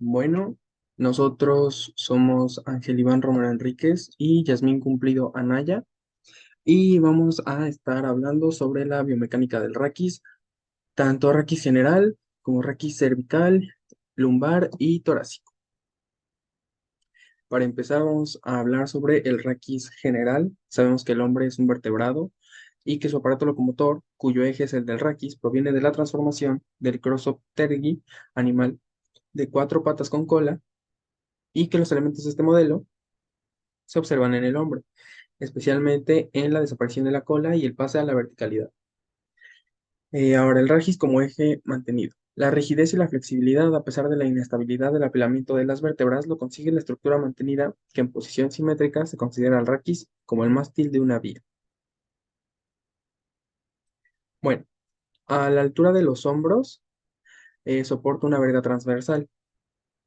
Bueno, nosotros somos Ángel Iván Romero Enríquez y Yasmín Cumplido Anaya y vamos a estar hablando sobre la biomecánica del raquis, tanto raquis general como raquis cervical, lumbar y torácico. Para empezar vamos a hablar sobre el raquis general. Sabemos que el hombre es un vertebrado y que su aparato locomotor, cuyo eje es el del raquis, proviene de la transformación del Crossopterygii animal de cuatro patas con cola y que los elementos de este modelo se observan en el hombre, especialmente en la desaparición de la cola y el pase a la verticalidad. Ahora, el ragis como eje mantenido. La rigidez y la flexibilidad, a pesar de la inestabilidad del apilamiento de las vértebras, lo consigue la estructura mantenida, que en posición simétrica se considera el raquis como el mástil de una vía. Bueno, a la altura de los hombros soporta una verga transversal.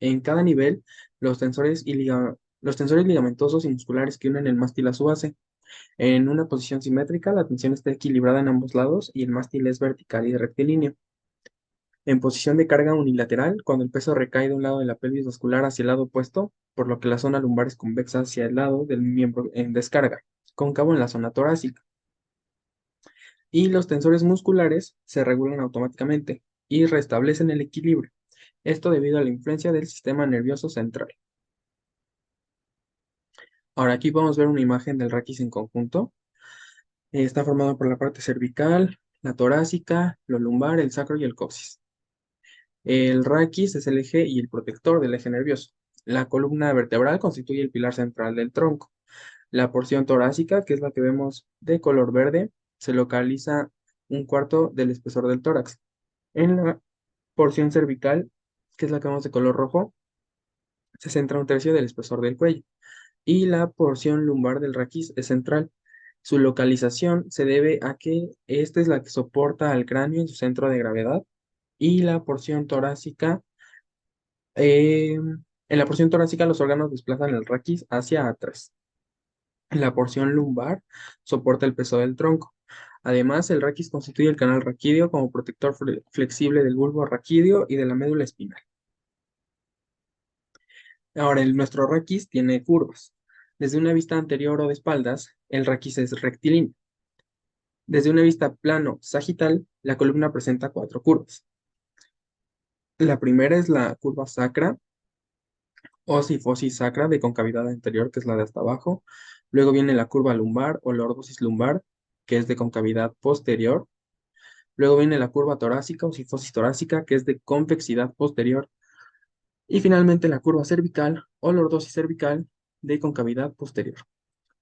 En cada nivel, los tensores ligamentosos y musculares que unen el mástil a su base. En una posición simétrica, la tensión está equilibrada en ambos lados y el mástil es vertical y rectilíneo. En posición de carga unilateral, cuando el peso recae de un lado de la pelvis vascular hacia el lado opuesto, por lo que la zona lumbar es convexa hacia el lado del miembro en descarga, cóncavo en la zona torácica. Y los tensores musculares se regulan automáticamente y restablecen el equilibrio. Esto debido a la influencia del sistema nervioso central. Ahora aquí podemos ver una imagen del raquis en conjunto. Está formado por la parte cervical, la torácica, lo lumbar, el sacro y el coxis. El raquis es el eje y el protector del eje nervioso. La columna vertebral constituye el pilar central del tronco. La porción torácica, que es la que vemos de color verde, se localiza un cuarto del espesor del tórax. En la porción cervical, que es la que vemos de color rojo, se centra un tercio del espesor del cuello. Y la porción lumbar del raquis es central. Su localización se debe a que esta es la que soporta al cráneo en su centro de gravedad y la porción torácica, en la porción torácica los órganos desplazan el raquis hacia atrás. La porción lumbar soporta el peso del tronco. Además, el raquis constituye el canal raquídeo como protector flexible del bulbo raquídeo y de la médula espinal. Ahora, nuestro raquis tiene curvas. Desde una vista anterior o de espaldas, el raquis es rectilíneo. Desde una vista plano sagital, la columna presenta cuatro curvas. La primera es la curva sacra o sifosis sacra de concavidad anterior, que es la de hasta abajo. Luego viene la curva lumbar o lordosis lumbar, que es de concavidad posterior. Luego viene la curva torácica o sifosis torácica, que es de convexidad posterior. Y finalmente la curva cervical o lordosis cervical de concavidad posterior.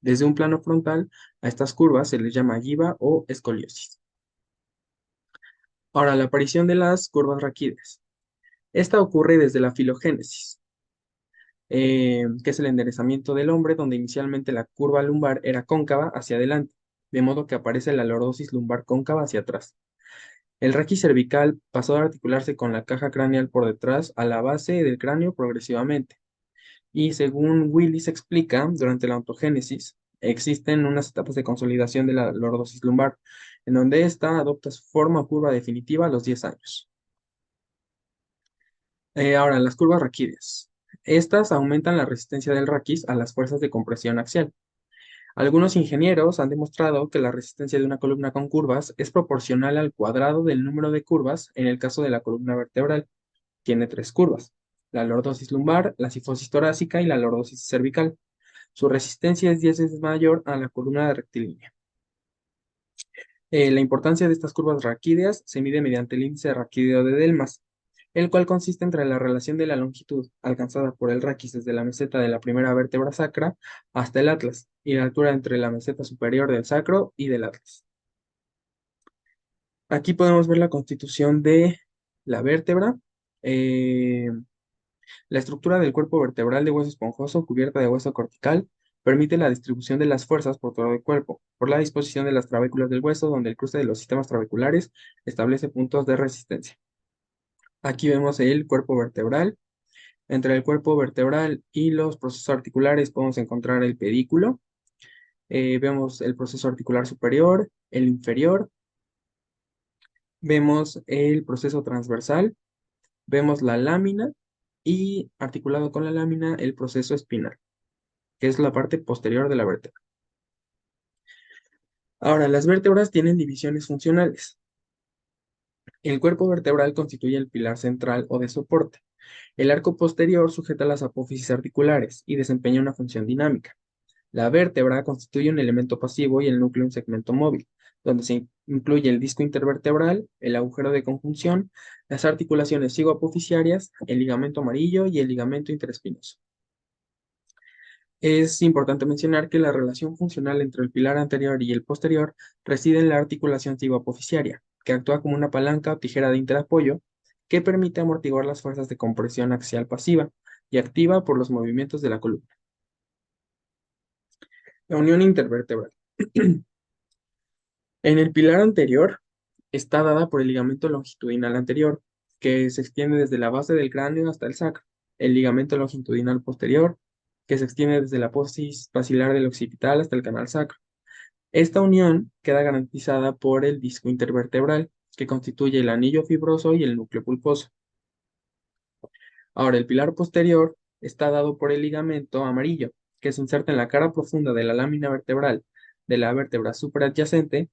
Desde un plano frontal, a estas curvas se les llama giba o escoliosis. Ahora, la aparición de las curvas raquídeas. Esta ocurre desde la filogénesis, que es el enderezamiento del hombre, donde inicialmente la curva lumbar era cóncava hacia adelante, de modo que aparece la lordosis lumbar cóncava hacia atrás. El raquis cervical pasó a articularse con la caja craneal por detrás a la base del cráneo progresivamente. Y según Willis explica, durante la ontogénesis existen unas etapas de consolidación de la lordosis lumbar, en donde ésta adopta su forma o curva definitiva a los 10 años. Ahora, las curvas raquídeas. Estas aumentan la resistencia del raquis a las fuerzas de compresión axial. Algunos ingenieros han demostrado que la resistencia de una columna con curvas es proporcional al cuadrado del número de curvas en el caso de la columna vertebral. Tiene tres curvas: la lordosis lumbar, la sifosis torácica y la lordosis cervical. Su resistencia es 10 veces mayor a la columna rectilínea. La importancia de estas curvas raquídeas se mide mediante el índice raquídeo de Delmas, el cual consiste entre la relación de la longitud alcanzada por el raquis desde la meseta de la primera vértebra sacra hasta el atlas y la altura entre la meseta superior del sacro y del atlas. Aquí podemos ver la constitución de la vértebra, eh, la estructura del cuerpo vertebral de hueso esponjoso cubierta de hueso cortical permite la distribución de las fuerzas por todo el cuerpo, por la disposición de las trabéculas del hueso, donde el cruce de los sistemas trabeculares establece puntos de resistencia. Aquí vemos el cuerpo vertebral. Entre el cuerpo vertebral y los procesos articulares podemos encontrar el pedículo. Vemos el proceso articular superior, el inferior. Vemos el proceso transversal. Vemos la lámina y articulado con la lámina el proceso espinal, que es la parte posterior de la vértebra. Ahora, las vértebras tienen divisiones funcionales. El cuerpo vertebral constituye el pilar central o de soporte. El arco posterior sujeta las apófisis articulares y desempeña una función dinámica. La vértebra constituye un elemento pasivo y el núcleo un segmento móvil, donde se incluye el disco intervertebral, el agujero de conjunción, las articulaciones cigoapofisiarias, el ligamento amarillo y el ligamento interespinoso. Es importante mencionar que la relación funcional entre el pilar anterior y el posterior reside en la articulación cigoapofisiaria, que actúa como una palanca o tijera de interapoyo que permite amortiguar las fuerzas de compresión axial pasiva y activa por los movimientos de la columna. La unión intervertebral. En el pilar anterior está dada por el ligamento longitudinal anterior, que se extiende desde la base del cráneo hasta el sacro, el ligamento longitudinal posterior, que se extiende desde la apófisis basilar del occipital hasta el canal sacro. Esta unión queda garantizada por el disco intervertebral, que constituye el anillo fibroso y el núcleo pulposo. Ahora, el pilar posterior está dado por el ligamento amarillo, que se inserta en la cara profunda de la lámina vertebral de la vértebra superadyacente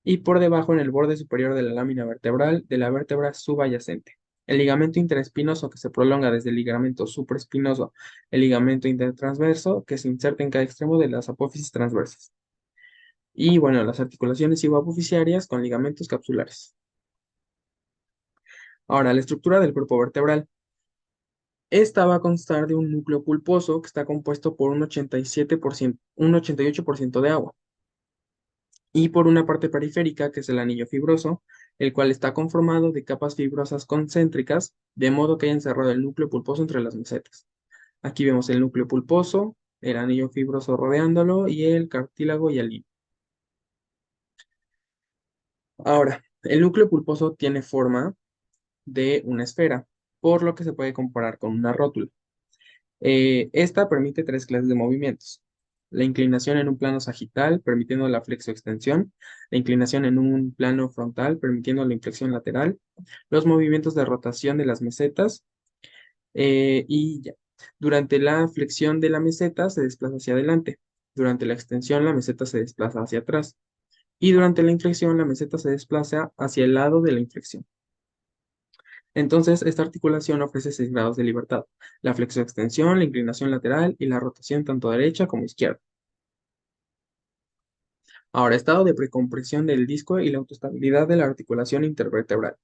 y por debajo en el borde superior de la lámina vertebral de la vértebra subadyacente. El ligamento interespinoso que se prolonga desde el ligamento supraespinoso, el ligamento intertransverso que se inserta en cada extremo de las apófisis transversas. Y bueno, las articulaciones cigoapofisiarias con ligamentos capsulares. Ahora, la estructura del cuerpo vertebral. Esta va a constar de un núcleo pulposo que está compuesto por un 87%, un 88% de agua y por una parte periférica que es el anillo fibroso, el cual está conformado de capas fibrosas concéntricas, de modo que haya encerrado el núcleo pulposo entre las mesetas. Aquí vemos el núcleo pulposo, el anillo fibroso rodeándolo y el cartílago y el hilo. Ahora, el núcleo pulposo tiene forma de una esfera, por lo que se puede comparar con una rótula. Esta permite tres clases de movimientos. La inclinación en un plano sagital, permitiendo la flexoextensión. La inclinación en un plano frontal, permitiendo la inflexión lateral. Los movimientos de rotación de las mesetas. Y ya. Durante la flexión de la meseta se desplaza hacia adelante. Durante la extensión la meseta se desplaza hacia atrás. Y durante la inflexión la meseta se desplaza hacia el lado de la inflexión. Entonces, esta articulación ofrece 6 grados de libertad: la flexoextensión, la inclinación lateral y la rotación tanto derecha como izquierda. Ahora, estado de precompresión del disco y la autoestabilidad de la articulación intervertebral.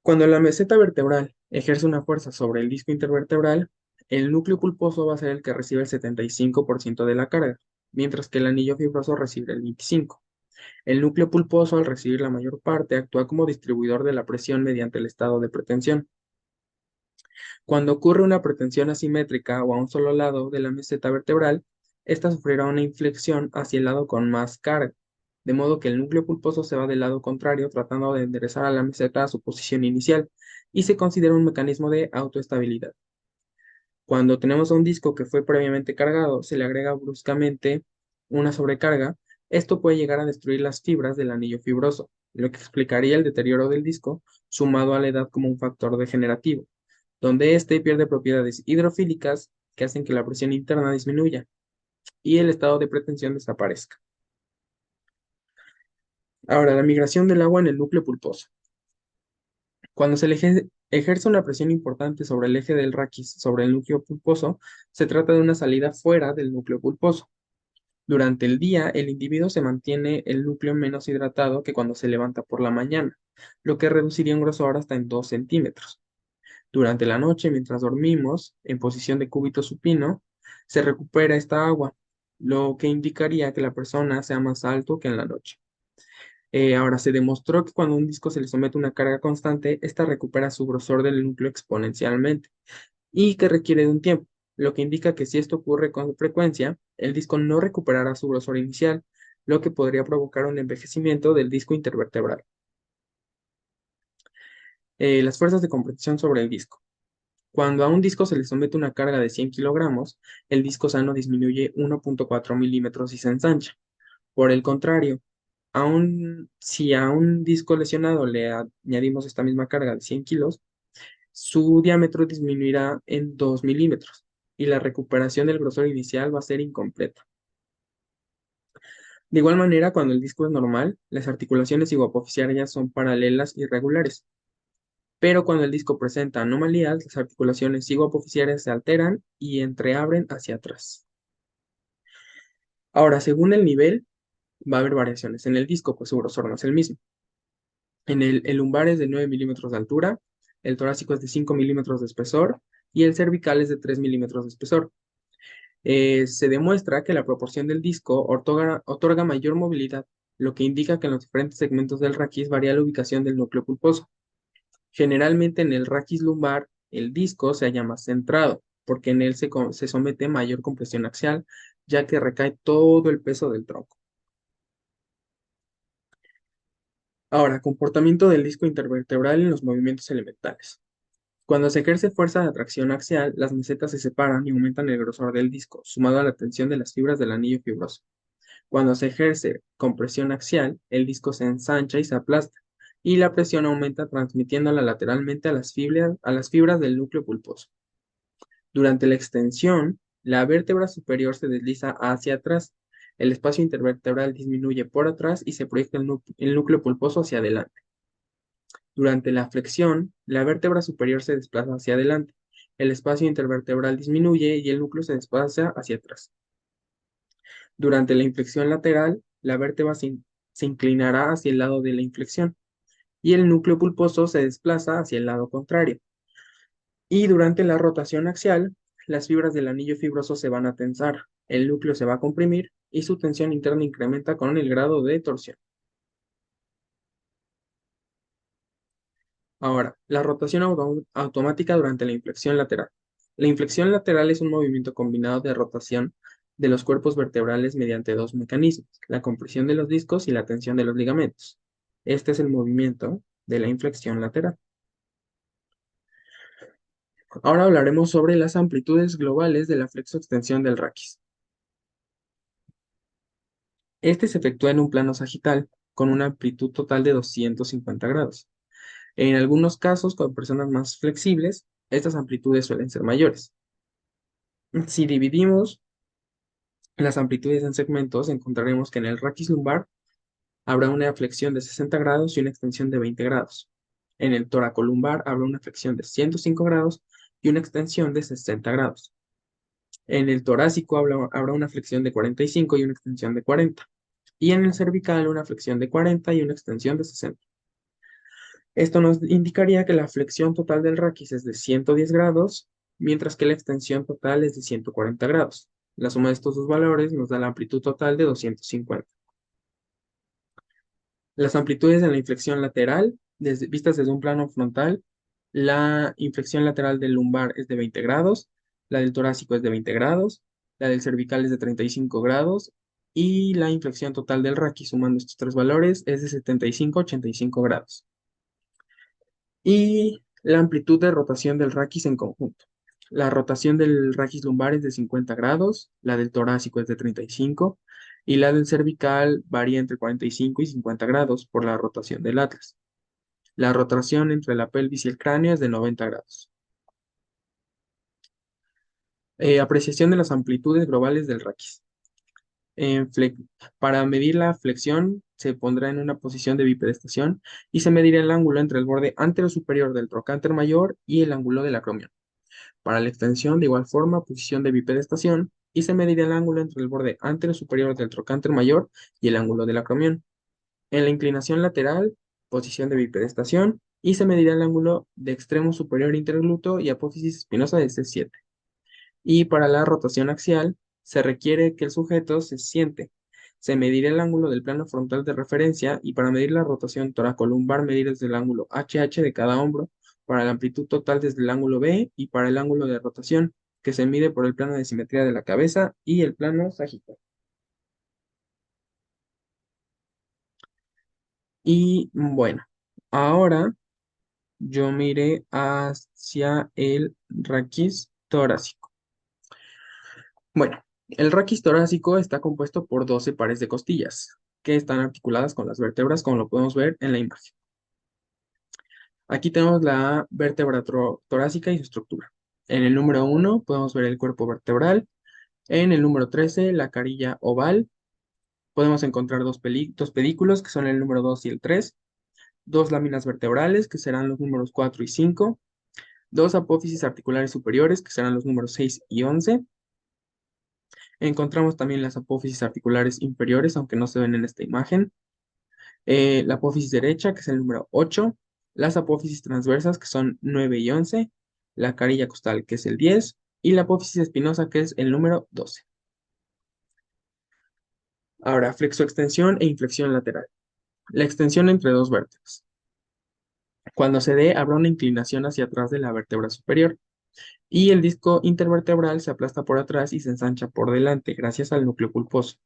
Cuando la meseta vertebral ejerce una fuerza sobre el disco intervertebral, el núcleo pulposo va a ser el que recibe el 75% de la carga, mientras que el anillo fibroso recibe el 25%. El núcleo pulposo, al recibir la mayor parte, actúa como distribuidor de la presión mediante el estado de pretensión. Cuando ocurre una pretensión asimétrica o a un solo lado de la meseta vertebral, ésta sufrirá una inflexión hacia el lado con más carga, de modo que el núcleo pulposo se va del lado contrario tratando de enderezar a la meseta a su posición inicial, y se considera un mecanismo de autoestabilidad. Cuando tenemos a un disco que fue previamente cargado, se le agrega bruscamente una sobrecarga. Esto puede llegar a destruir las fibras del anillo fibroso, lo que explicaría el deterioro del disco sumado a la edad como un factor degenerativo, donde éste pierde propiedades hidrofílicas que hacen que la presión interna disminuya y el estado de pretensión desaparezca. Ahora, la migración del agua en el núcleo pulposo. Cuando se le ejerce una presión importante sobre el eje del raquis sobre el núcleo pulposo, se trata de una salida fuera del núcleo pulposo. Durante el día, el individuo se mantiene el núcleo menos hidratado que cuando se levanta por la mañana, lo que reduciría un grosor hasta en 2 centímetros. Durante la noche, mientras dormimos, en posición de cúbito supino, se recupera esta agua, lo que indicaría que la persona sea más alto que en la noche. Ahora, se demostró que cuando un disco se le somete a una carga constante, ésta recupera su grosor del núcleo exponencialmente y que requiere de un tiempo, lo que indica que si esto ocurre con frecuencia, el disco no recuperará su grosor inicial, lo que podría provocar un envejecimiento del disco intervertebral. Las fuerzas de compresión sobre el disco. Cuando a un disco se le somete una carga de 100 kilogramos, el disco sano disminuye 1,4 milímetros y se ensancha. Por el contrario, si a un disco lesionado le añadimos esta misma carga de 100 kilos, su diámetro disminuirá en 2 milímetros y la recuperación del grosor inicial va a ser incompleta. De igual manera, cuando el disco es normal, las articulaciones hipoapoficiarias son paralelas y regulares, pero cuando el disco presenta anomalías, las articulaciones hipoapoficiarias se alteran y entreabren hacia atrás. Ahora, según el nivel, va a haber variaciones en el disco, pues su grosor no es el mismo. El lumbar es de 9 milímetros de altura, el torácico es de 5 milímetros de espesor y el cervical es de 3 milímetros de espesor. Se demuestra que la proporción del disco otorga mayor movilidad, lo que indica que en los diferentes segmentos del raquis varía la ubicación del núcleo pulposo. Generalmente en el raquis lumbar, el disco se halla más centrado, porque en él se somete mayor compresión axial, ya que recae todo el peso del tronco. Ahora, comportamiento del disco intervertebral en los movimientos elementales. Cuando se ejerce fuerza de atracción axial, las mesetas se separan y aumentan el grosor del disco, sumado a la tensión de las fibras del anillo fibroso. Cuando se ejerce compresión axial, el disco se ensancha y se aplasta, y la presión aumenta transmitiéndola lateralmente a las fibras del núcleo pulposo. Durante la extensión, la vértebra superior se desliza hacia atrás, el espacio intervertebral disminuye por atrás y se proyecta el núcleo pulposo hacia adelante. Durante la flexión, la vértebra superior se desplaza hacia adelante, el espacio intervertebral disminuye y el núcleo se desplaza hacia atrás. Durante la inflexión lateral, la vértebra se inclinará hacia el lado de la inflexión y el núcleo pulposo se desplaza hacia el lado contrario. Y durante la rotación axial, las fibras del anillo fibroso se van a tensar, el núcleo se va a comprimir y su tensión interna incrementa con el grado de torsión. Ahora, la rotación automática durante la inflexión lateral. La inflexión lateral es un movimiento combinado de rotación de los cuerpos vertebrales mediante dos mecanismos, la compresión de los discos y la tensión de los ligamentos. Este es el movimiento de la inflexión lateral. Ahora hablaremos sobre las amplitudes globales de la flexoextensión del raquis. Este se efectúa en un plano sagital con una amplitud total de 250 grados. En algunos casos, con personas más flexibles, estas amplitudes suelen ser mayores. Si dividimos las amplitudes en segmentos, encontraremos que en el raquis lumbar habrá una flexión de 60 grados y una extensión de 20 grados. En el toracolumbar habrá una flexión de 105 grados y una extensión de 60 grados. En el torácico habrá una flexión de 45 y una extensión de 40. Y en el cervical una flexión de 40 y una extensión de 60. Esto nos indicaría que la flexión total del raquis es de 110 grados, mientras que la extensión total es de 140 grados. La suma de estos dos valores nos da la amplitud total de 250. Las amplitudes en la inflexión lateral, vistas desde un plano frontal, la inflexión lateral del lumbar es de 20 grados, la del torácico es de 20 grados, la del cervical es de 35 grados y la inflexión total del raquis, sumando estos tres valores, es de 75 a 85 grados. Y la amplitud de rotación del raquis en conjunto. La rotación del raquis lumbar es de 50 grados, la del torácico es de 35 y la del cervical varía entre 45 y 50 grados por la rotación del atlas. La rotación entre la pelvis y el cráneo es de 90 grados. Apreciación de las amplitudes globales del raquis. Para medir la flexión, se pondrá en una posición de bipedestación y se medirá el ángulo entre el borde anterosuperior del trocánter mayor y el ángulo del acromion. Para la extensión, de igual forma, posición de bipedestación y se medirá el ángulo entre el borde anterosuperior del trocánter mayor y el ángulo del acromion. En la inclinación lateral, posición de bipedestación y se medirá el ángulo de extremo superior interglúteo y apófisis espinosa de C7. Y para la rotación axial, se requiere que el sujeto se siente. Se medirá el ángulo del plano frontal de referencia y para medir la rotación toracolumbar medir desde el ángulo HH de cada hombro, para la amplitud total desde el ángulo B y para el ángulo de rotación, que se mide por el plano de simetría de la cabeza y el plano sagital. Y bueno, ahora yo miré hacia el raquis torácico. Bueno, el raquis torácico está compuesto por 12 pares de costillas que están articuladas con las vértebras, como lo podemos ver en la imagen. Aquí tenemos la vértebra torácica y su estructura. En el número 1 podemos ver el cuerpo vertebral. En el número 13 la carilla oval. Podemos encontrar dos pedículos, que son el número 2 y el 3. Dos láminas vertebrales, que serán los números 4 y 5. Dos apófisis articulares superiores, que serán los números 6 y 11. Encontramos también las apófisis articulares inferiores, aunque no se ven en esta imagen. La apófisis derecha, que es el número 8. Las apófisis transversas, que son 9 y 11. La carilla costal, que es el 10. Y la apófisis espinosa, que es el número 12. Ahora, flexoextensión e inflexión lateral. La extensión entre dos vértebras. Cuando se dé, habrá una inclinación hacia atrás de la vértebra superior y el disco intervertebral se aplasta por atrás y se ensancha por delante gracias al núcleo pulposo.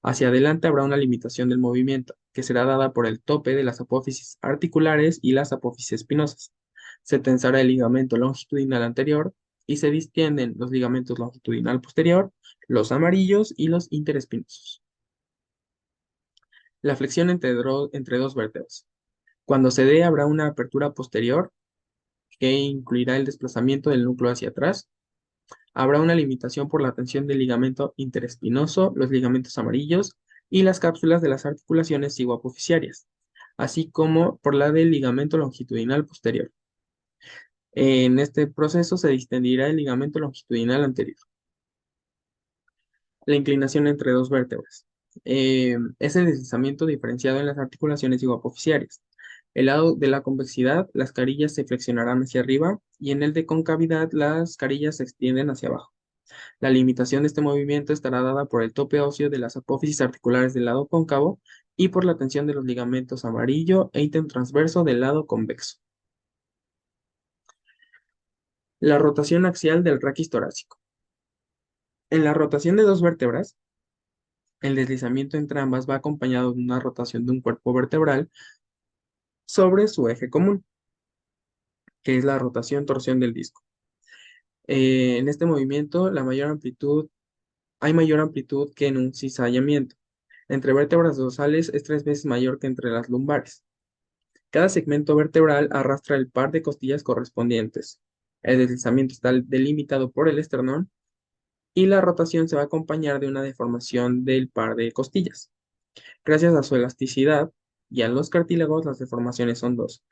Hacia adelante habrá una limitación del movimiento, que será dada por el tope de las apófisis articulares y las apófisis espinosas. Se tensará el ligamento longitudinal anterior y se distienden los ligamentos longitudinal posterior, los amarillos y los interespinosos. La flexión entre dos vértebras. Cuando se dé, habrá una apertura posterior que incluirá el desplazamiento del núcleo hacia atrás. Habrá una limitación por la tensión del ligamento interespinoso, los ligamentos amarillos y las cápsulas de las articulaciones cigoapofisiarias, así como por la del ligamento longitudinal posterior. En este proceso se distendirá el ligamento longitudinal anterior. La inclinación entre dos vértebras. Es el deslizamiento diferenciado en las articulaciones cigoapofisiarias. El lado de la convexidad, las carillas se flexionarán hacia arriba y en el de concavidad, las carillas se extienden hacia abajo. La limitación de este movimiento estará dada por el tope óseo de las apófisis articulares del lado cóncavo y por la tensión de los ligamentos amarillo e intertransverso del lado convexo. La rotación axial del raquis torácico. En la rotación de dos vértebras, el deslizamiento entre ambas va acompañado de una rotación de un cuerpo vertebral sobre su eje común, que es la rotación-torsión del disco. En este movimiento, hay mayor amplitud que en un cizallamiento. Entre vértebras dorsales es 3 veces mayor que entre las lumbares. Cada segmento vertebral arrastra el par de costillas correspondientes. El deslizamiento está delimitado por el esternón y la rotación se va a acompañar de una deformación del par de costillas. Gracias a su elasticidad y a los cartílagos, las deformaciones son dos.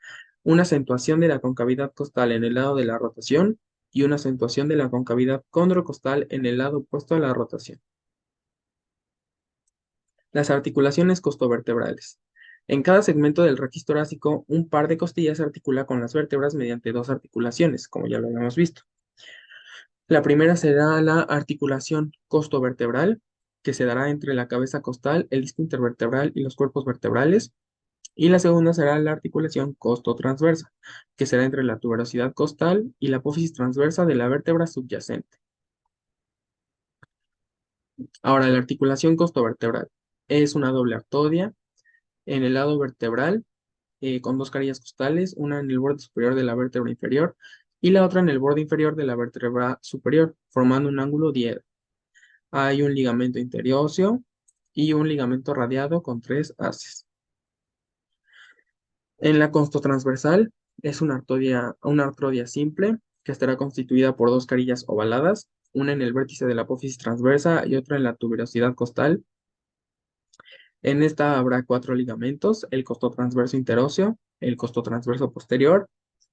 Una acentuación de la concavidad costal en el lado de la rotación y una acentuación de la concavidad condrocostal en el lado opuesto a la rotación. Las articulaciones costovertebrales. En cada segmento del raquis torácico, un par de costillas se articula con las vértebras mediante dos articulaciones, como ya lo habíamos visto. La primera será la articulación costovertebral, que se dará entre la cabeza costal, el disco intervertebral y los cuerpos vertebrales. Y la segunda será la articulación costotransversa, que será entre la tuberosidad costal y la apófisis transversa de la vértebra subyacente. Ahora, la articulación costovertebral es una doble artodia en el lado vertebral con dos carillas costales, una en el borde superior de la vértebra inferior y la otra en el borde inferior de la vértebra superior, formando un ángulo diedo. Hay un ligamento interóseo y un ligamento radiado con 3 haces. En la costotransversal es una artrodia simple que estará constituida por dos carillas ovaladas, una en el vértice de la apófisis transversa y otra en la tuberosidad costal. En esta habrá 4 ligamentos, el costotransverso interóseo, el costotransverso posterior,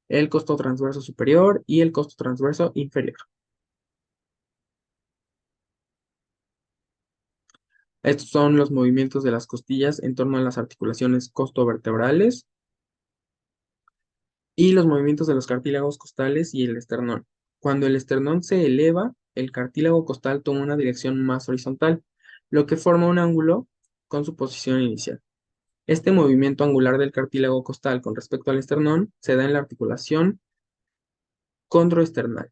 el costotransverso superior y el costotransverso inferior. Estos son los movimientos de las costillas en torno a las articulaciones costovertebrales y los movimientos de los cartílagos costales y el esternón. Cuando el esternón se eleva, el cartílago costal toma una dirección más horizontal, lo que forma un ángulo con su posición inicial. Este movimiento angular del cartílago costal con respecto al esternón se da en la articulación condroesternal.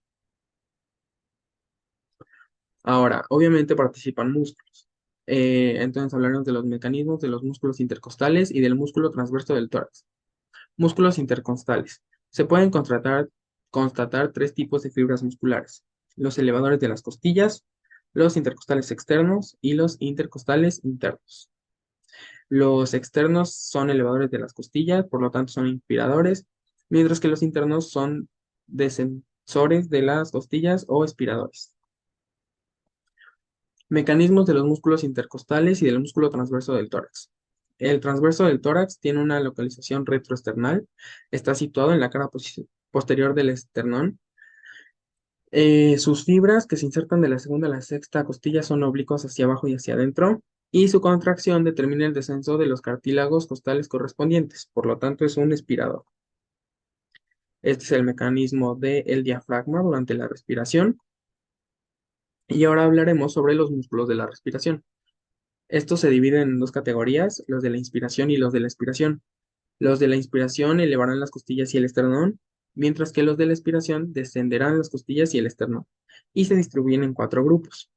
Ahora, obviamente participan músculos. Entonces hablaremos de los mecanismos de los músculos intercostales y del músculo transverso del tórax. Músculos intercostales. Se pueden constatar 3 tipos de fibras musculares: los elevadores de las costillas, los intercostales externos y los intercostales internos. Los externos son elevadores de las costillas, por lo tanto son inspiradores, mientras que los internos son descensores de las costillas o espiradores. Mecanismos de los músculos intercostales y del músculo transverso del tórax. El transverso del tórax tiene una localización retroesternal, está situado en la cara posterior del esternón. Sus fibras que se insertan de la segunda a la sexta costilla son oblicuas hacia abajo y hacia adentro, y su contracción determina el descenso de los cartílagos costales correspondientes, por lo tanto es un espirador. Este es el mecanismo del diafragma durante la respiración, y ahora hablaremos sobre los músculos de la respiración. Estos se dividen en dos categorías, los de la inspiración y los de la expiración. Los de la inspiración elevarán las costillas y el esternón, mientras que los de la expiración descenderán las costillas y el esternón, y se distribuyen en cuatro grupos.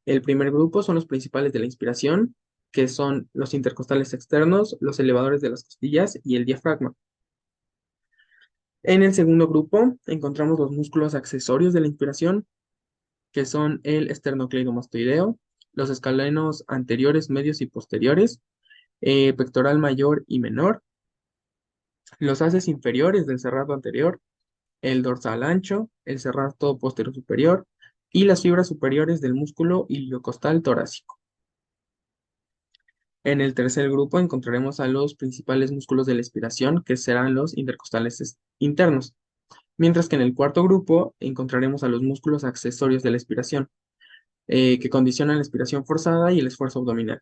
El primer grupo son los principales de la inspiración, que son los intercostales externos, los elevadores de las costillas y el diafragma. En el segundo grupo encontramos los músculos accesorios de la inspiración, que son el esternocleidomastoideo, los escalenos anteriores, medios y posteriores, pectoral mayor y menor, los haces inferiores del serrado anterior, el dorsal ancho, el serrado posterior superior y las fibras superiores del músculo iliocostal torácico. En el tercer grupo encontraremos a los principales músculos de la expiración, que serán los intercostales internos, mientras que en el cuarto grupo encontraremos a los músculos accesorios de la expiración, que condicionan la expiración forzada y el esfuerzo abdominal.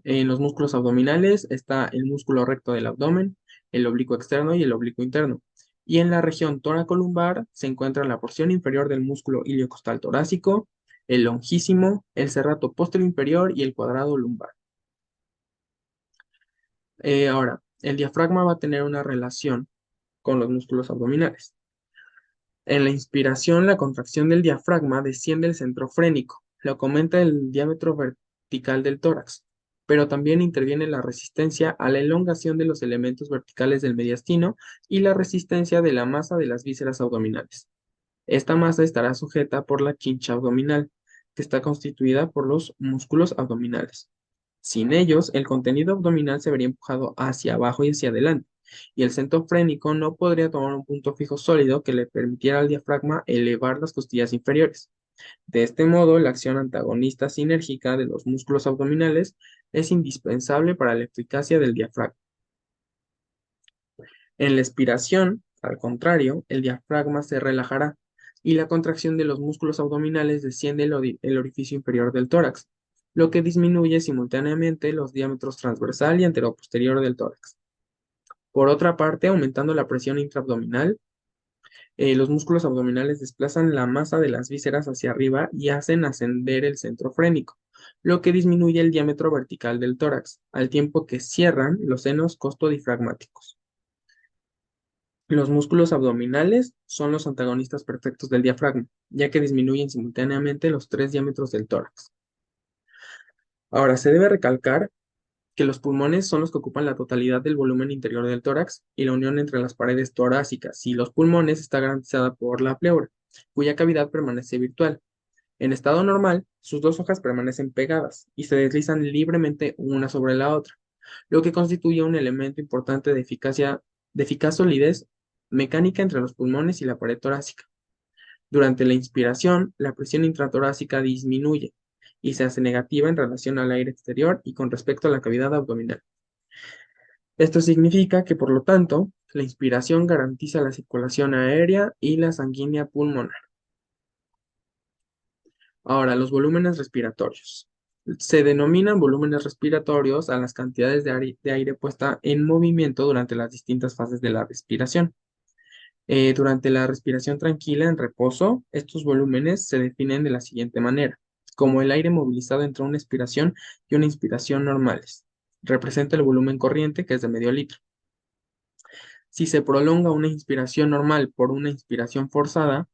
En los músculos abdominales está el músculo recto del abdomen, el oblicuo externo y el oblicuo interno. Y en la región tóraco-lumbar se encuentra la porción inferior del músculo iliocostal torácico, el longísimo, el serrato posterior inferior y el cuadrado lumbar. Ahora, el diafragma va a tener una relación con los músculos abdominales. En la inspiración, la contracción del diafragma desciende el centro frénico, lo que aumenta el diámetro vertical del tórax, pero también interviene la resistencia a la elongación de los elementos verticales del mediastino y la resistencia de la masa de las vísceras abdominales. Esta masa estará sujeta por la quincha abdominal, que está constituida por los músculos abdominales. Sin ellos, el contenido abdominal se vería empujado hacia abajo y hacia adelante, y el centro frénico no podría tomar un punto fijo sólido que le permitiera al diafragma elevar las costillas inferiores. De este modo, la acción antagonista sinérgica de los músculos abdominales es indispensable para la eficacia del diafragma. En la expiración, al contrario, el diafragma se relajará y la contracción de los músculos abdominales desciende el orificio inferior del tórax, lo que disminuye simultáneamente los diámetros transversal y anteroposterior del tórax. Por otra parte, aumentando la presión intraabdominal, los músculos abdominales desplazan la masa de las vísceras hacia arriba y hacen ascender el centro frénico, lo que disminuye el diámetro vertical del tórax, al tiempo que cierran los senos costodifragmáticos. Los músculos abdominales son los antagonistas perfectos del diafragma, ya que disminuyen simultáneamente los tres diámetros del tórax. Ahora, se debe recalcar que los pulmones son los que ocupan la totalidad del volumen interior del tórax y la unión entre las paredes torácicas y los pulmones está garantizada por la pleura, cuya cavidad permanece virtual. En estado normal, sus dos hojas permanecen pegadas y se deslizan libremente una sobre la otra, lo que constituye un elemento importante de eficaz solidez mecánica entre los pulmones y la pared torácica. Durante la inspiración, la presión intratorácica disminuye y se hace negativa en relación al aire exterior y con respecto a la cavidad abdominal. Esto significa que, por lo tanto, la inspiración garantiza la circulación aérea y la sanguínea pulmonar. Ahora, los volúmenes respiratorios. Se denominan volúmenes respiratorios a las cantidades de aire puesta en movimiento durante las distintas fases de la respiración. Durante la respiración tranquila en reposo, estos volúmenes se definen de la siguiente manera, como el aire movilizado entre una expiración y una inspiración normales. Representa el volumen corriente, que es de medio litro. Si se prolonga una inspiración normal por una inspiración forzada,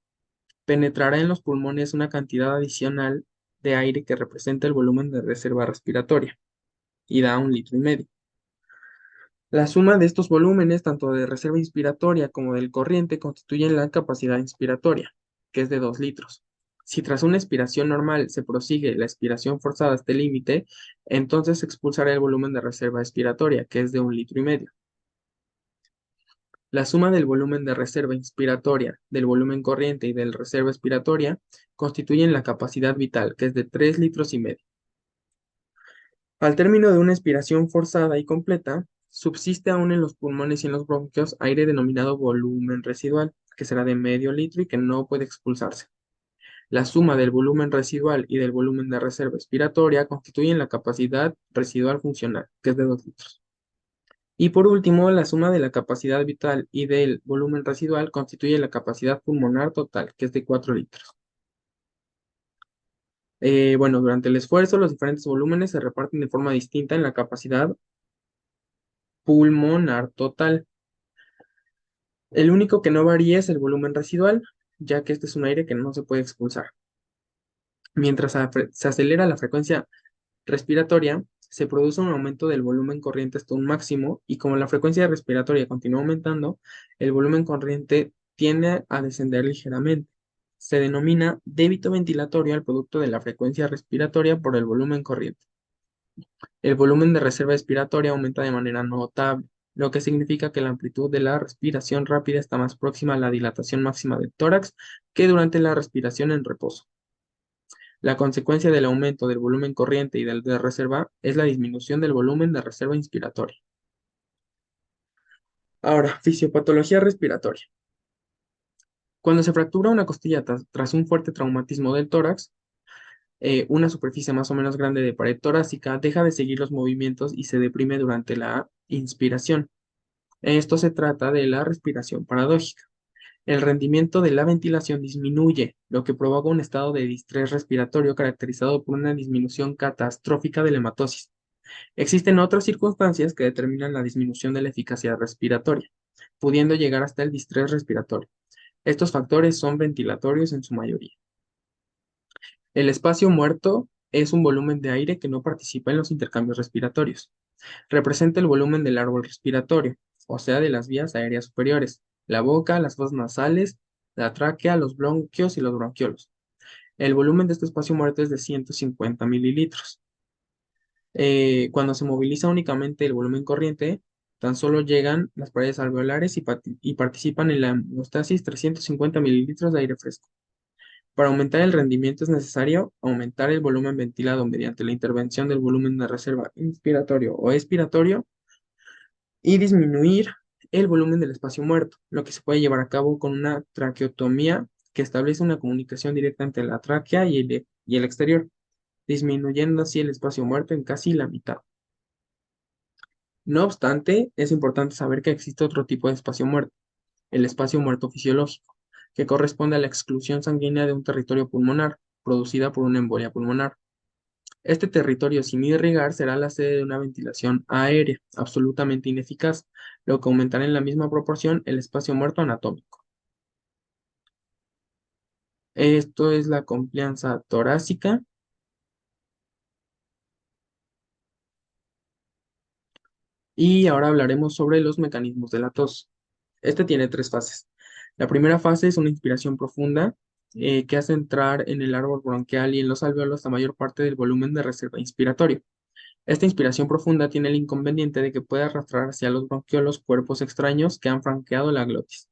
penetrará en los pulmones una cantidad adicional de aire que representa el volumen de reserva respiratoria y da 1,5 litros. La suma de estos volúmenes, tanto de reserva inspiratoria como del corriente, constituyen la capacidad inspiratoria, que es de 2 litros. Si tras una expiración normal se prosigue la expiración forzada hasta el límite, entonces se expulsará el volumen de reserva expiratoria, que es de 1,5 litros. La suma del volumen de reserva inspiratoria, del volumen corriente y del reserva expiratoria constituyen la capacidad vital, que es de 3,5 litros. Al término de una expiración forzada y completa, subsiste aún en los pulmones y en los bronquios aire denominado volumen residual, que será de medio litro y que no puede expulsarse. La suma del volumen residual y del volumen de reserva expiratoria constituyen la capacidad residual funcional, que es de 2 litros. Y por último, la suma de la capacidad vital y del volumen residual constituye la capacidad pulmonar total, que es de 4 litros. Bueno, durante el esfuerzo, los diferentes volúmenes se reparten de forma distinta en la capacidad pulmonar total. El único que no varía es el volumen residual, ya que este es un aire que no se puede expulsar. Mientras se acelera la frecuencia respiratoria, se produce un aumento del volumen corriente hasta un máximo y como la frecuencia respiratoria continúa aumentando, el volumen corriente tiende a descender ligeramente. Se denomina débito ventilatorio al producto de la frecuencia respiratoria por el volumen corriente. El volumen de reserva expiratoria aumenta de manera notable, lo que significa que la amplitud de la respiración rápida está más próxima a la dilatación máxima del tórax que durante la respiración en reposo. La consecuencia del aumento del volumen corriente y del de reserva es la disminución del volumen de reserva inspiratoria. Ahora, fisiopatología respiratoria. Cuando se fractura una costilla tras un fuerte traumatismo del tórax, una superficie más o menos grande de pared torácica deja de seguir los movimientos y se deprime durante la inspiración. Esto se trata de la respiración paradójica. El rendimiento de la ventilación disminuye, lo que provoca un estado de distrés respiratorio caracterizado por una disminución catastrófica de la hematosis. Existen otras circunstancias que determinan la disminución de la eficacia respiratoria, pudiendo llegar hasta el distrés respiratorio. Estos factores son ventilatorios en su mayoría. El espacio muerto es un volumen de aire que no participa en los intercambios respiratorios. Representa el volumen del árbol respiratorio, o sea, de las vías aéreas superiores, la boca, las fosas nasales, la tráquea, los bronquios y los bronquiolos. El volumen de este espacio muerto es de 150 mililitros. Cuando se moviliza únicamente el volumen corriente, tan solo llegan las paredes alveolares y participan en la hemostasis 350 mililitros de aire fresco. Para aumentar el rendimiento es necesario aumentar el volumen ventilado mediante la intervención del volumen de reserva inspiratorio o expiratorio y disminuir el volumen del espacio muerto, lo que se puede llevar a cabo con una traqueotomía que establece una comunicación directa entre la tráquea y el exterior, disminuyendo así el espacio muerto en casi la mitad. No obstante, es importante saber que existe otro tipo de espacio muerto, el espacio muerto fisiológico, que corresponde a la exclusión sanguínea de un territorio pulmonar, producida por una embolia pulmonar. Este territorio sin irrigar será la sede de una ventilación aérea, absolutamente ineficaz, lo que aumentará en la misma proporción el espacio muerto anatómico. Esto es la complianza torácica. Y ahora hablaremos sobre los mecanismos de la tos. Este tiene tres fases. La primera fase es una inspiración profunda que hace entrar en el árbol bronquial y en los alvéolos la mayor parte del volumen de reserva inspiratorio. Esta inspiración profunda tiene el inconveniente de que puede arrastrar hacia los bronquiolos cuerpos extraños que han franqueado la glotis.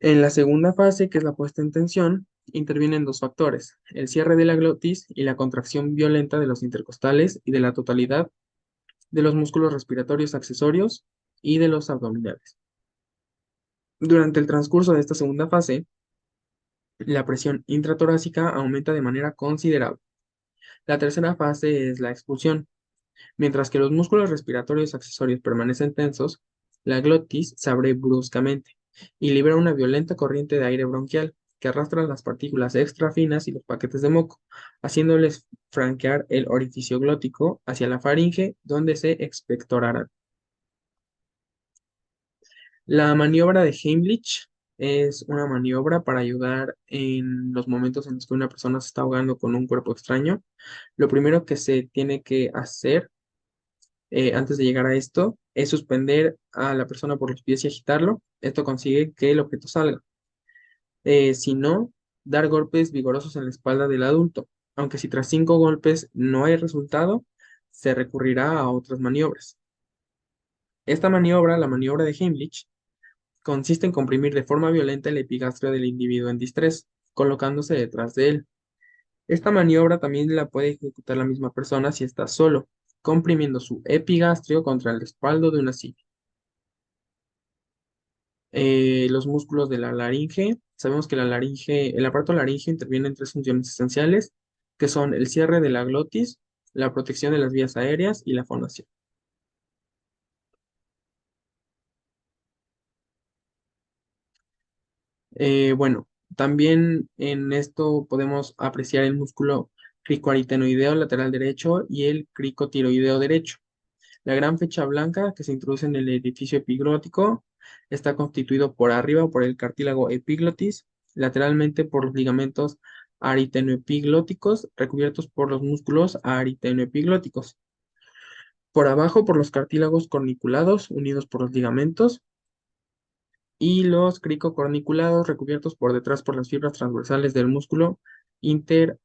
En la segunda fase, que es la puesta en tensión, intervienen dos factores, el cierre de la glotis y la contracción violenta de los intercostales y de la totalidad de los músculos respiratorios accesorios y de los abdominales. Durante el transcurso de esta segunda fase, la presión intratorácica aumenta de manera considerable. La tercera fase es la expulsión. Mientras que los músculos respiratorios accesorios permanecen tensos, la glotis se abre bruscamente y libera una violenta corriente de aire bronquial que arrastra las partículas extrafinas y los paquetes de moco, haciéndoles franquear el orificio glótico hacia la faringe, donde se expectorarán. La maniobra de Heimlich es una maniobra para ayudar en los momentos en los que una persona se está ahogando con un cuerpo extraño. Lo primero que se tiene que hacer antes de llegar a esto es suspender a la persona por los pies y agitarlo. Esto consigue que el objeto salga. Si no, dar golpes vigorosos en la espalda del adulto. Aunque si tras 5 golpes no hay resultado, se recurrirá a otras maniobras. Esta maniobra, la maniobra de Heimlich, Consiste en comprimir de forma violenta el epigastrio del individuo en distrés, colocándose detrás de él. Esta maniobra también la puede ejecutar la misma persona si está solo, comprimiendo su epigastrio contra el respaldo de una silla. Los músculos de la laringe. Sabemos que el aparato laríngeo interviene en tres funciones esenciales, que son el cierre de la glotis, la protección de las vías aéreas y la fonación. Bueno, también en esto podemos apreciar el músculo cricoaritenoideo lateral derecho y el cricotiroideo derecho. La gran flecha blanca que se introduce en el edificio epiglótico está constituido por arriba por el cartílago epiglotis, lateralmente por los ligamentos aritenoepiglóticos recubiertos por los músculos aritenoepiglóticos, por abajo por los cartílagos corniculados unidos por los ligamentos y los cricocorniculados recubiertos por detrás por las fibras transversales del músculo inter,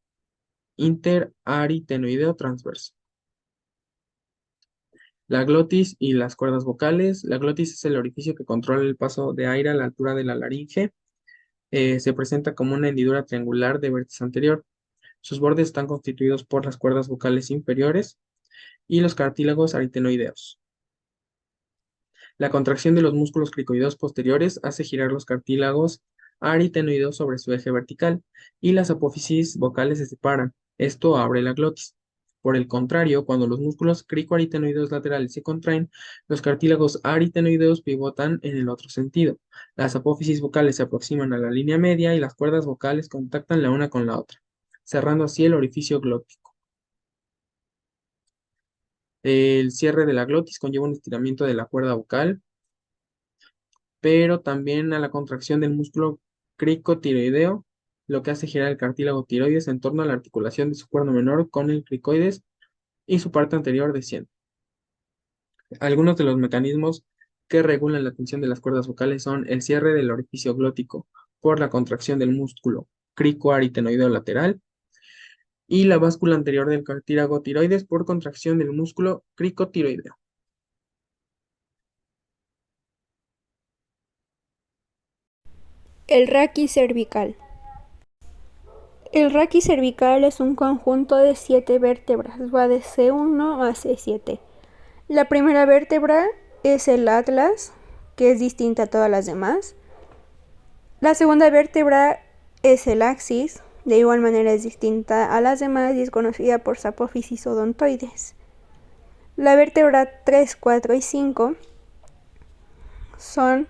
interaritenoideo transverso. La glotis y las cuerdas vocales. La glotis es el orificio que controla el paso de aire a la altura de la laringe. Se presenta como una hendidura triangular de vértice anterior. Sus bordes están constituidos por las cuerdas vocales inferiores y los cartílagos aritenoideos. La contracción de los músculos cricoideos posteriores hace girar los cartílagos aritenoideos sobre su eje vertical y las apófisis vocales se separan. Esto abre la glotis. Por el contrario, cuando los músculos cricoaritenoideos laterales se contraen, los cartílagos aritenoideos pivotan en el otro sentido. Las apófisis vocales se aproximan a la línea media y las cuerdas vocales contactan la una con la otra, cerrando así el orificio glótico. El cierre de la glotis conlleva un estiramiento de la cuerda vocal, pero también a la contracción del músculo cricotiroideo, lo que hace girar el cartílago tiroides en torno a la articulación de su cuerno menor con el cricoides y su parte anterior desciende. Algunos de los mecanismos que regulan la tensión de las cuerdas vocales son el cierre del orificio glótico por la contracción del músculo cricoaritenoideo lateral y la báscula anterior del cartílago tiroides por contracción del músculo cricotiroideo. El raquis cervical. El raquis cervical es un conjunto de 7 vértebras, va de C1 a C7. La primera vértebra es el atlas, que es distinta a todas las demás. La segunda vértebra es el axis, de igual manera es distinta a las demás y es conocida por su apófisis odontoides. La vértebra 3, 4 y 5 son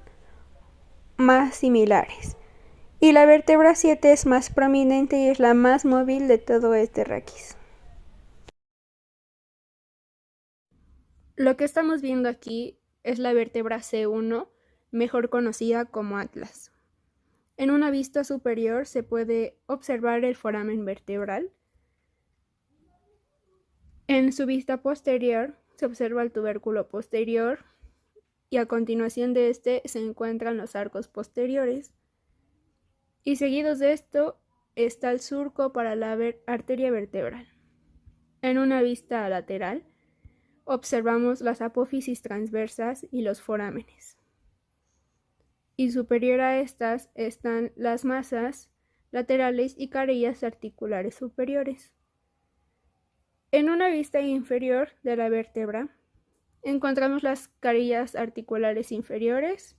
más similares. Y la vértebra 7 es más prominente y es la más móvil de todo este raquis. Lo que estamos viendo aquí es la vértebra C1, mejor conocida como atlas. En una vista superior se puede observar el foramen vertebral. En su vista posterior se observa el tubérculo posterior y a continuación de este se encuentran los arcos posteriores. Y seguidos de esto está el surco para la arteria vertebral. En una vista lateral observamos las apófisis transversas y los forámenes. Y superior a estas están las masas laterales y carillas articulares superiores. En una vista inferior de la vértebra encontramos las carillas articulares inferiores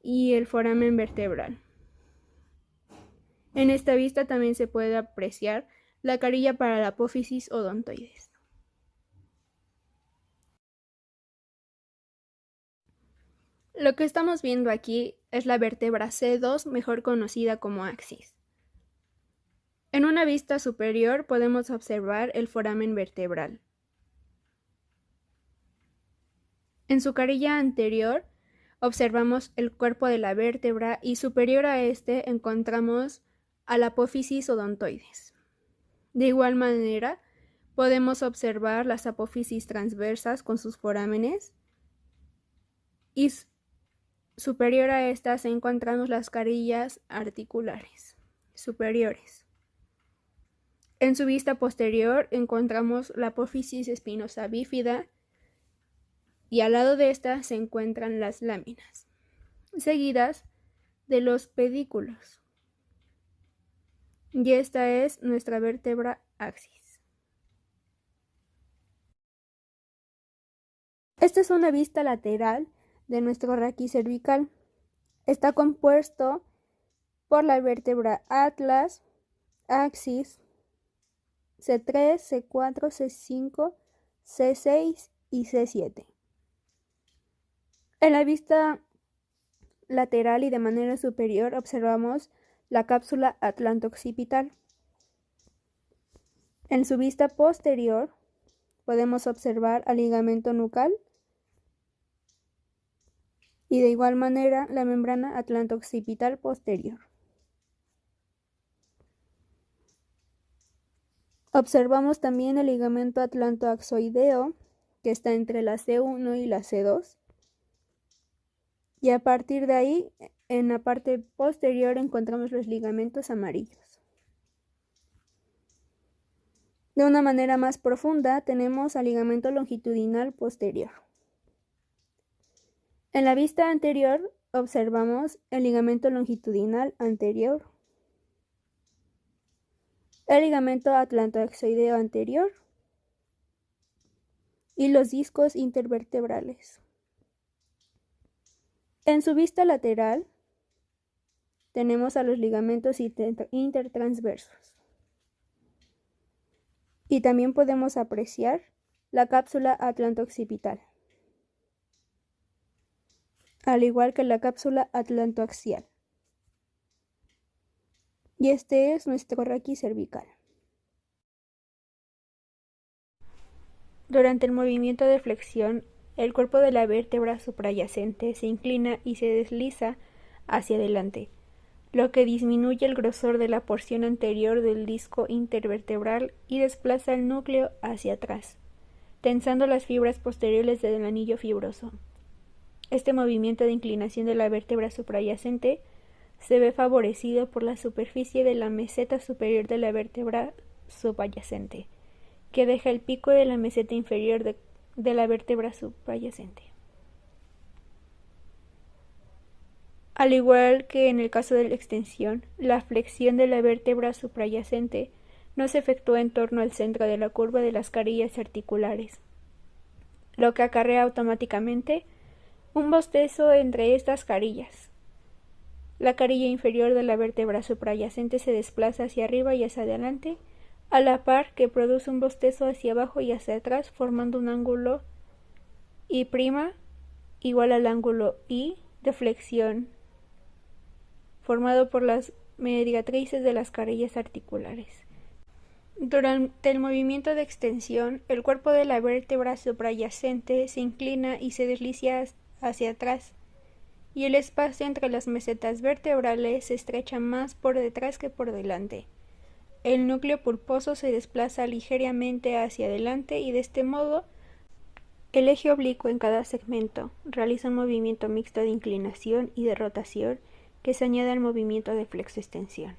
y el foramen vertebral. En esta vista también se puede apreciar la carilla para la apófisis odontoides. Lo que estamos viendo aquí es la vértebra C2, mejor conocida como axis. En una vista superior podemos observar el foramen vertebral. En su carilla anterior observamos el cuerpo de la vértebra y superior a este encontramos a la apófisis odontoides. De igual manera, podemos observar las apófisis transversas con sus forámenes y superior a estas encontramos las carillas articulares superiores. En su vista posterior encontramos la apófisis espinosa bífida y al lado de esta se encuentran las láminas. seguidas de los pedículos. Y esta es nuestra vértebra axis. Esta es una vista lateral de nuestro raquis cervical. Está compuesto por la vértebra atlas, axis, C3, C4, C5, C6 y C7. En la vista lateral y de manera superior observamos la cápsula atlanto-occipital. En su vista posterior podemos observar al ligamento nucal y de igual manera la membrana atlanto-occipital posterior. Observamos también el ligamento atlanto-axoideo, que está entre la C1 y la C2. Y a partir de ahí, en la parte posterior encontramos los ligamentos amarillos. De una manera más profunda tenemos al ligamento longitudinal posterior. En la vista anterior observamos el ligamento longitudinal anterior, el ligamento atlantoaxoideo anterior y los discos intervertebrales. En su vista lateral tenemos a los ligamentos intertransversos. Y también podemos apreciar la cápsula atlanto-occipital, al igual que la cápsula atlantoaxial. Y este es nuestro raquis cervical. Durante el movimiento de flexión, el cuerpo de la vértebra suprayacente se inclina y se desliza hacia adelante, lo que disminuye el grosor de la porción anterior del disco intervertebral y desplaza el núcleo hacia atrás, tensando las fibras posteriores del anillo fibroso. Este movimiento de inclinación de la vértebra suprayacente se ve favorecido por la superficie de la meseta superior de la vértebra subyacente, que deja el pico de la meseta inferior de la vértebra suprayacente. Al igual que en el caso de la extensión, la flexión de la vértebra suprayacente no se efectúa en torno al centro de la curva de las carillas articulares, lo que acarrea automáticamente un bostezo entre estas carillas. La carilla inferior de la vértebra suprayacente se desplaza hacia arriba y hacia adelante, a la par que produce un bostezo hacia abajo y hacia atrás, formando un ángulo I' igual al ángulo I de flexión, formado por las mediatrices de las carillas articulares. Durante el movimiento de extensión, el cuerpo de la vértebra suprayacente se inclina y se desliza hacia atrás, y el espacio entre las mesetas vertebrales se estrecha más por detrás que por delante. El núcleo pulposo se desplaza ligeramente hacia adelante y de este modo el eje oblicuo en cada segmento realiza un movimiento mixto de inclinación y de rotación que se añade al movimiento de flexo-extensión.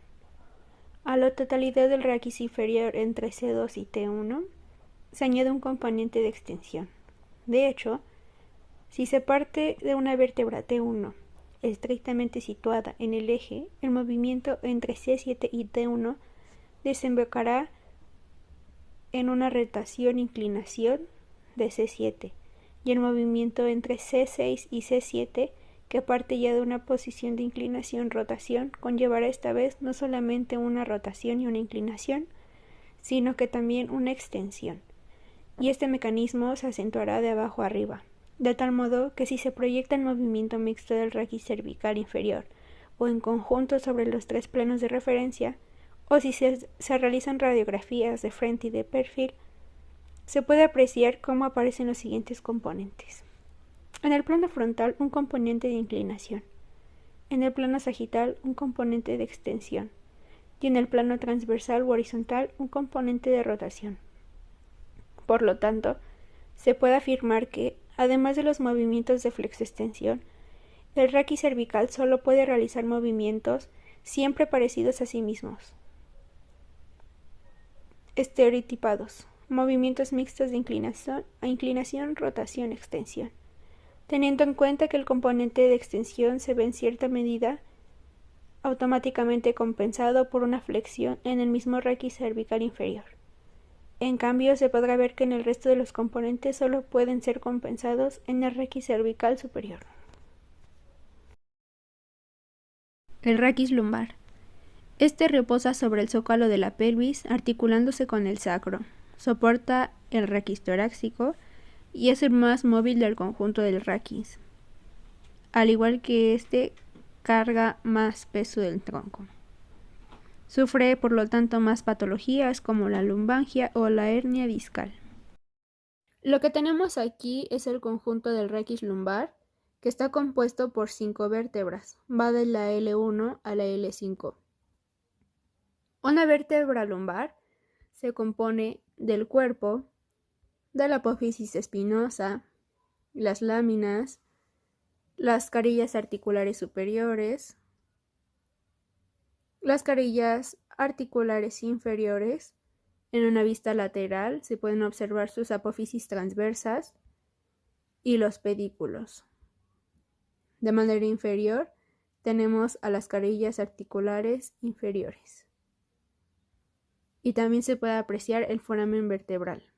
A la totalidad del raquis inferior entre C2 y T1 se añade un componente de extensión. De hecho, si se parte de una vértebra T1 estrictamente situada en el eje, el movimiento entre C7 y T1 desembocará en una rotación-inclinación de C7, y el movimiento entre C6 y C7, que parte ya de una posición de inclinación-rotación, conllevará esta vez no solamente una rotación y una inclinación, sino que también una extensión, y este mecanismo se acentuará de abajo a arriba, de tal modo que si se proyecta el movimiento mixto del raquis cervical inferior o en conjunto sobre los tres planos de referencia, o si se realizan radiografías de frente y de perfil, se puede apreciar cómo aparecen los siguientes componentes. En el plano frontal, un componente de inclinación. En el plano sagital, un componente de extensión. Y en el plano transversal o horizontal, un componente de rotación. Por lo tanto, se puede afirmar que, además de los movimientos de flexo-extensión, el raquis cervical solo puede realizar movimientos siempre parecidos a sí mismos, estereotipados, movimientos mixtos de inclinación, rotación, extensión. teniendo en cuenta que el componente de extensión se ve en cierta medida automáticamente compensado por una flexión en el mismo raquis cervical inferior. En cambio, se podrá ver que en el resto de los componentes solo pueden ser compensados en el raquis cervical superior. El raquis lumbar. Este reposa sobre el zócalo de la pelvis, articulándose con el sacro. Soporta el raquis torácico y es el más móvil del conjunto del raquis. Al igual que este, carga más peso del tronco. Sufre, por lo tanto, más patologías como la lumbalgia o la hernia discal. Lo que tenemos aquí es el conjunto del raquis lumbar, que está compuesto por 5 vértebras. Va de la L1 a la L5. Una vértebra lumbar se compone del cuerpo, de la apófisis espinosa, las láminas, las carillas articulares superiores, las carillas articulares inferiores. En una vista lateral se pueden observar sus apófisis transversas y los pedículos. De manera inferior tenemos a las carillas articulares inferiores. Y también se puede apreciar el foramen vertebral.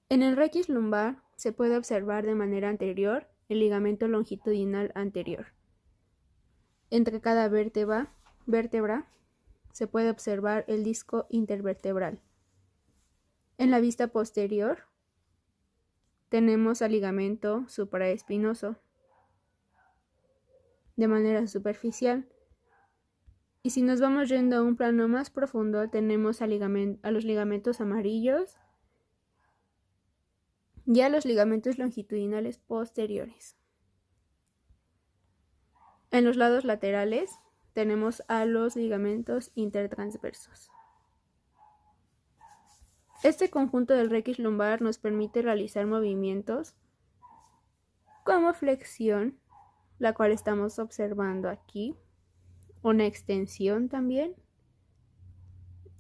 En el raquis lumbar se puede observar de manera anterior el ligamento longitudinal anterior. Entre cada vértebra se puede observar el disco intervertebral. En la vista posterior tenemos al ligamento supraespinoso de manera superficial. Y si nos vamos yendo a un plano más profundo, tenemos a los ligamentos amarillos y a los ligamentos longitudinales posteriores. En los lados laterales tenemos a los ligamentos intertransversos. Este conjunto del raquis lumbar nos permite realizar movimientos como flexión, la cual estamos observando aquí, una extensión también.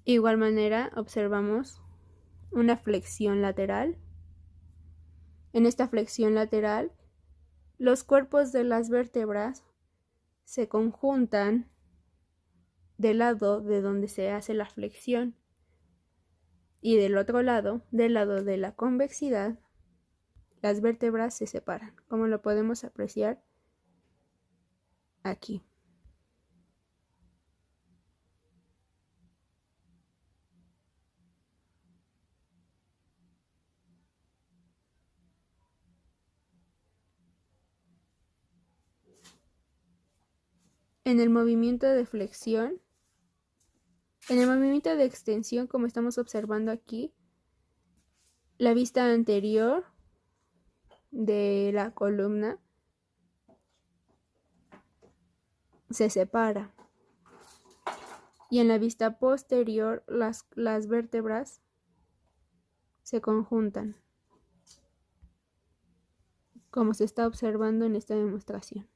De igual manera observamos una flexión lateral. En esta flexión lateral, los cuerpos de las vértebras se conjuntan del lado de donde se hace la flexión y del otro lado, del lado de la convexidad, las vértebras se separan, como lo podemos apreciar aquí. En el movimiento de flexión, en el movimiento de extensión, como estamos observando aquí, la vista anterior de la columna se separa y en la vista posterior las vértebras se conjuntan, como se está observando en esta demostración.